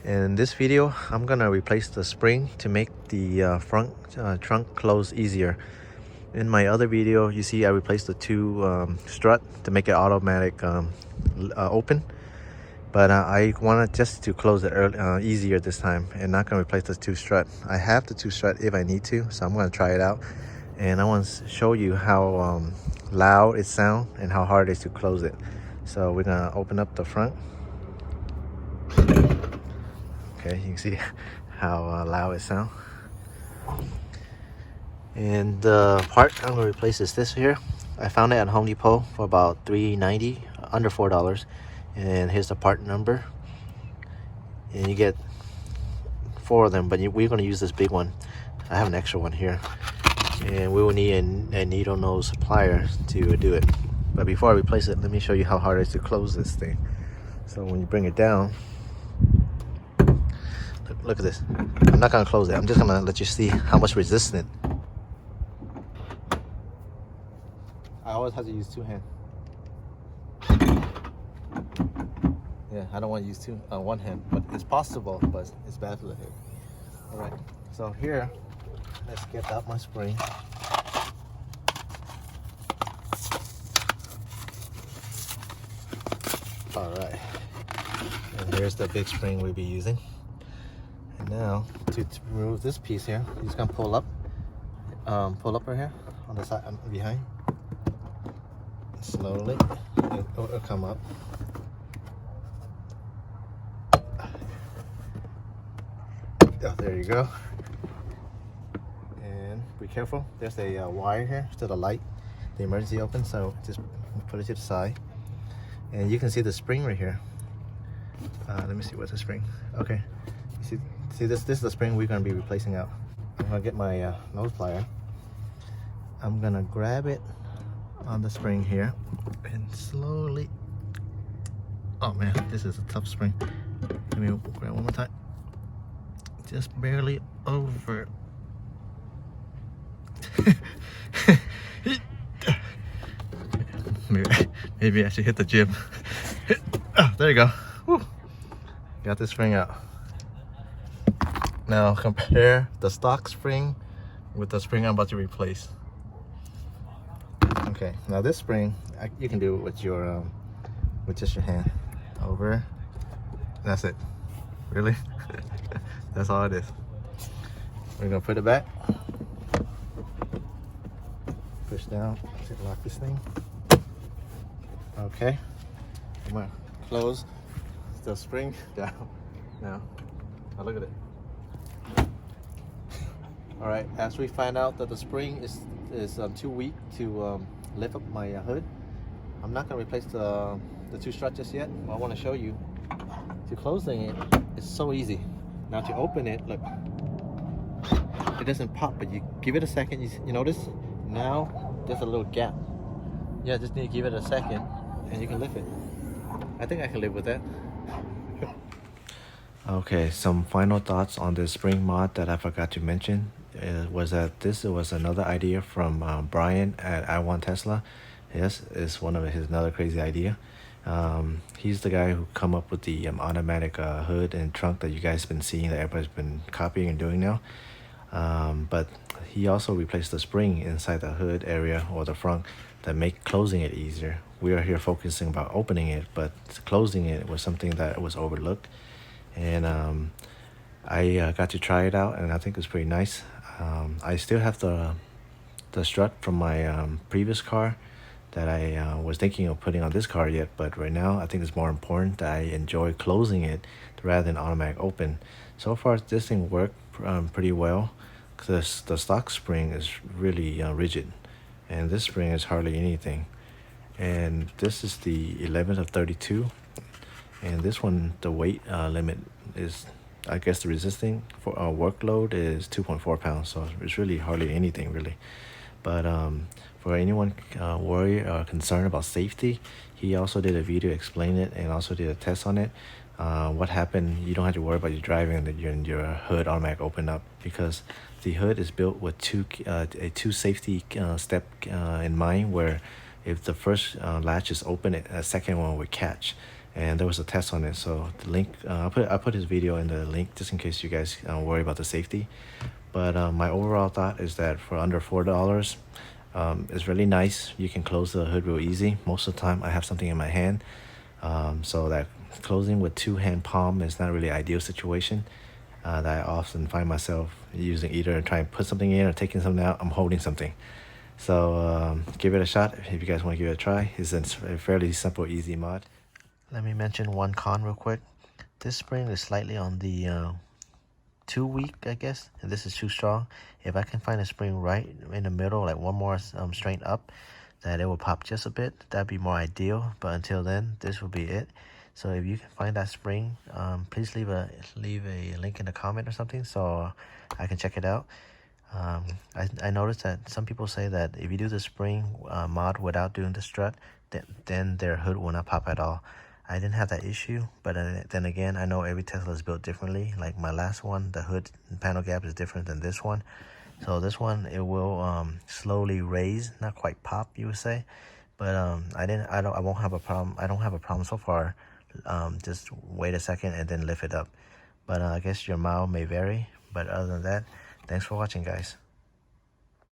In this video, I'm gonna replace the spring to make the front trunk close easier. In my other video, you see I replaced the two strut to make it automatic open. But I wanted just to close it easier this time and not gonna replace the two strut. I have the two strut if I need to, so I'm gonna try it out. And I want to show you how loud it sounds and how hard it is to close it. So we're gonna open up the front. Okay, you can see how loud it sounds. And the part I'm gonna replace is this here. I found it at Home Depot for about $3.90, under $4. And here's the part number. And you get 4 of them, but we're gonna use this big one. I have an extra one here. And we will need a needle nose plier to do it. But before I replace it, let me show you how hard it is to close this thing. So when you bring it down, look at this. I'm not gonna close it. I'm just gonna let you see how much resistance. I always have to use 2 hands. Yeah, I don't want to use 1 hand, but it's possible, but it's bad for the head. All right, so here, let's get out my spring. All right, and here's the big spring we'll be using. And now, to remove this piece here, you're just gonna pull up right here on the side behind. Slowly, it'll come up. Oh, there you go. And be careful. There's a wire here to the light, the emergency open. So just put it to the side, and you can see the spring right here. Let me see what's the spring. Okay, you see this is the spring we're gonna be replacing out. I'm gonna get my nose plier. I'm gonna grab it on the spring here and slowly. Oh man, this is a tough spring. Let me grab one more time. Just barely over. maybe I should hit the gym. Oh, there you go. Woo. Got this spring out. Now compare the stock spring with the spring I'm about to replace. Okay, now this spring you can do it with your with just your hand. Over. That's it. Really? That's all it is. We're gonna put it back. Push down to lock this thing. Okay. I'm gonna close the spring down now. Now look at it. All right. As we find out that the spring is too weak to lift up my hood, I'm not gonna replace the 2 struts just yet. I want to show you. To closing it, it's so easy. Now to open it, look, it doesn't pop, but you give it a second. You notice now there's a little gap. Yeah, just need to give it a second, and you can lift it. I think I can live with that. Okay, some final thoughts on this spring mod that I forgot to mention was that this was another idea from Brian at I Want Tesla. Yes, it's one of his another crazy idea. He's the guy who come up with the automatic hood and trunk that you guys been seeing that everybody's been copying and doing now. But he also replaced the spring inside the hood area or the front that make closing it easier. We are here focusing about opening it, but closing it was something that was overlooked. And I got to try it out, and I think it's pretty nice. I still have the strut from my previous car that I was thinking of putting on this car yet, but right now I think it's more important that I enjoy closing it rather than automatic open. So far this thing worked pretty well because the stock spring is really rigid, and this spring is hardly anything. And this is the 11th of 32, and this one, the weight limit is, I guess the resisting for workload is 2.4 pounds, so it's really hardly anything really. But for anyone worried or concerned about safety, he also did a video explaining it and also did a test on it. What happened, you don't have to worry about your driving and your hood automatic open up, because the hood is built with a two safety step in mind, where if the first latch is open, a second one would catch. and there was a test on it. So the link, I put his video in the link just in case you guys worry about the safety. But my overall thought is that for under $4, it's really nice. You can close the hood real easy. Most of the time I have something in my hand, so that closing with two-hand palm is not really ideal situation. That I often find myself using either trying to put something in or taking something out. I'm holding something. So give it a shot if you guys want to give it a try. It's a fairly simple, easy mod. Let me mention one con real quick. This spring is slightly on the too weak, I guess, and this is too strong. If I can find a spring right in the middle, like one more straight up, that it will pop just a bit, that'd be more ideal. But until then, this will be it. So if you can find that spring, please leave a link in the comment or something so I can check it out. I noticed that some people say that if you do the spring mod without doing the strut, then their hood will not pop at all. I didn't have that issue, but then again, I know every Tesla is built differently. Like my last one, the hood panel gap is different than this one. So this one, it will slowly raise, not quite pop, you would say. But I won't have a problem. I don't have a problem so far. Just wait a second and then lift it up. But I guess your mile may vary. But other than that, thanks for watching, guys.